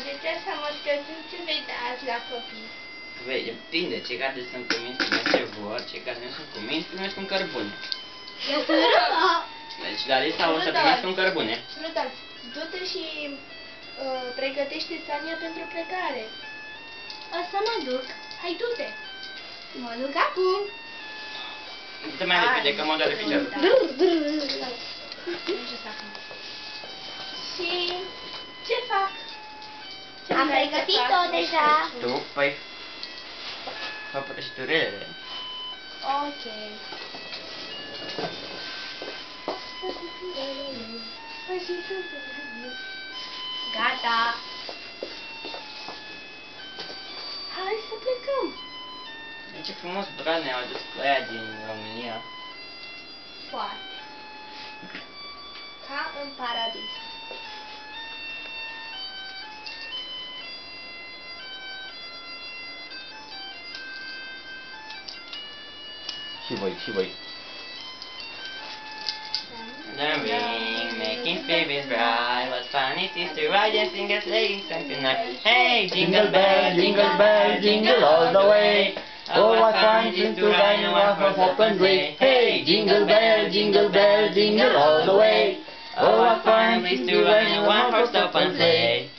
de ce așa mă scăzut? Ce vei da azi la copii? Băi, depinde, cei care sunt cuminți primesc ce vor, cei care nu sunt cuminți primesc un cărbune. Deci la lista o să primesc un cărbune. Rudolf, du-te și pregătește Sania pentru plecare. O să mă duc. Hai, du-te. Mă duc acum. Du-te mai repede, că mă doare piciorul. Și ce fac? Am pregătit-o deja. Tu? Păi... Fă prăjiturele. Ok. Gata. Hai să plecăm. Ce frumos brane au adus cu aia din România. Foarte. Ca în paradis. Și voi. The ring, making spirits bright. What fun it is to ride and sing a sleighing song tonight. Hey, jingle bell, jingle all the way. Oh, what fun it is to ride in one horse open sleigh. Hey, jingle bell, jingle all the way. Oh, what fun it is to ride in one horse open sleigh.